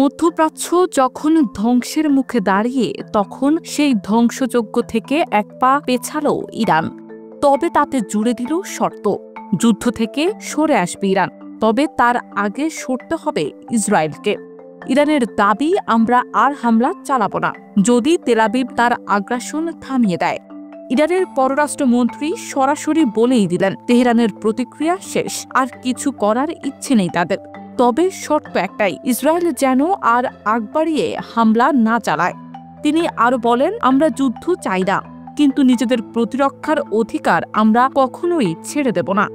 মধ্যপ্রাচ্য যখন ধ্বংসের মুখে দাঁড়িয়ে তখন সেই ধ্বংসযজ্ঞ থেকে এক পা পেছালো ইরান। তবে তাতে জুড়ে দিল শর্ত, যুদ্ধ থেকে সরে আসবে ইরান, তবে তার আগে সরতে হবে ইসরায়েলকে। ইরানের দাবি, আমরা আর হামলা চালাব না যদি তেল আবিব তার আগ্রাসন থামিয়ে দেয়। ইরানের পররাষ্ট্রমন্ত্রী সরাসরি বলেই দিলেন তেহরানের প্রতিক্রিয়া শেষ, আর কিছু করার ইচ্ছে নেই তাদের। তবে শর্ত একটাই, ইসরায়েল যেন আর আগ বাড়িয়ে হামলা না চালায়। তিনি আরো বলেন, আমরা যুদ্ধ চাই না, কিন্তু নিজেদের প্রতিরক্ষার অধিকার আমরা কখনোই ছেড়ে দেব না।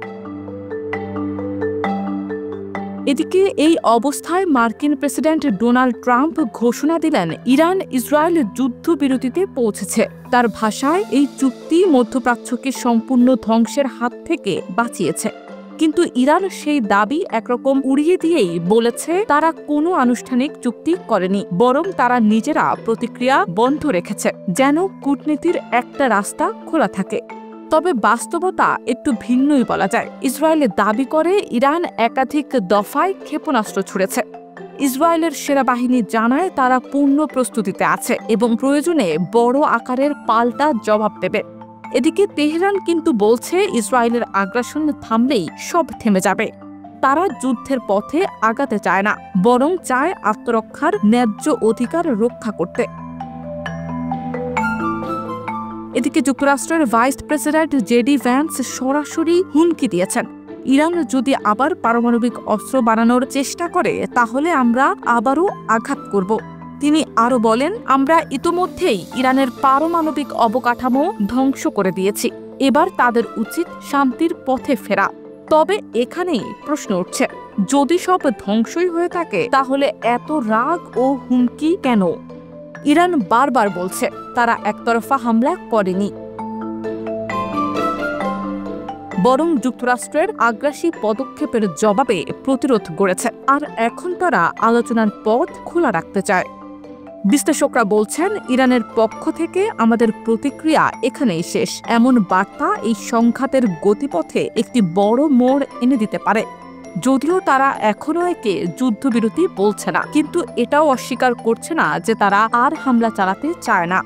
এদিকে এই অবস্থায় মার্কিন প্রেসিডেন্ট ডোনাল্ড ট্রাম্প ঘোষণা দিলেন ইরান ইসরায়েল যুদ্ধবিরতিতে পৌঁছেছে। তার ভাষায়, এই চুক্তি মধ্যপ্রাচ্যকে সম্পূর্ণ ধ্বংসের হাত থেকে বাঁচিয়েছে। কিন্তু ইরান সেই দাবি একরকম উড়িয়ে দিয়েই বলেছে তারা কোনো আনুষ্ঠানিক চুক্তি করেনি, বরং তারা নিজেরা প্রতিক্রিয়া বন্ধ রেখেছে, যেন কূটনীতির একটা রাস্তা খোলা থাকে। তবে বাস্তবতা একটু ভিন্নই বলা যায়। ইসরায়েল দাবি করে ইরান একাধিক দফায় ক্ষেপণাস্ত্র ছুড়েছে। ইসরায়েলের সেনাবাহিনী জানায় তারা পূর্ণ প্রস্তুতিতে আছে এবং প্রয়োজনে বড় আকারের পাল্টা জবাব দেবে। এদিকে তেহরান কিন্তু বলছে ইসরায়েলের আগ্রাসন থামলেই সব থেমে যাবে। তারা যুদ্ধের পথে আগাতে চায় না, বরং চায় আত্মরক্ষার ন্যায্য অধিকার রক্ষা করতে। এদিকে যুক্তরাষ্ট্রের ভাইস প্রেসিডেন্ট জেডি ভ্যান্স সরাসরি হুমকি দিয়েছেন, ইরান যদি আবার পারমাণবিক অস্ত্র বানানোর চেষ্টা করে তাহলে আমরা আবারও আঘাত করব। তিনি আরো বলেন, আমরা ইতোমধ্যেই ইরানের পারমাণবিক অবকাঠামো ধ্বংস করে দিয়েছি, এবার তাদের উচিত শান্তির পথে ফেরা। তবে এখানেই প্রশ্ন উঠছে, যদি সব ধ্বংসই হয়ে থাকে তাহলে এত রাগ ও হুমকি কেন? ইরান বারবার বলছে তারা একতরফা হামলা করেনি, বরং যুক্তরাষ্ট্রের আগ্রাসী পদক্ষেপের জবাবে প্রতিরোধ গড়েছে, আর এখন তারা আলোচনার পথ খোলা রাখতে চায়। বিশ্লেষকরা বলছেন, ইরানের পক্ষ থেকে আমাদের প্রতিক্রিয়া এখানেই শেষ, এমন বার্তা এই সংঘাতের গতিপথে একটি বড় মোড় এনে দিতে পারে। যদিও তারা এখনো একে যুদ্ধবিরতি বলছে না, কিন্তু এটাও অস্বীকার করছে না যে তারা আর হামলা চালাতে চায় না।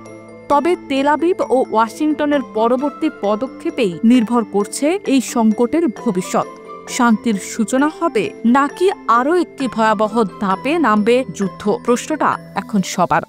তবে তেল আবিব ও ওয়াশিংটনের পরবর্তী পদক্ষেপেই নির্ভর করছে এই সংকটের ভবিষ্যৎ। শান্তির সূচনা হবে নাকি আরও একটি ভয়াবহ ধাপে নামবে যুদ্ধ? প্রশ্নটা এখন সবার।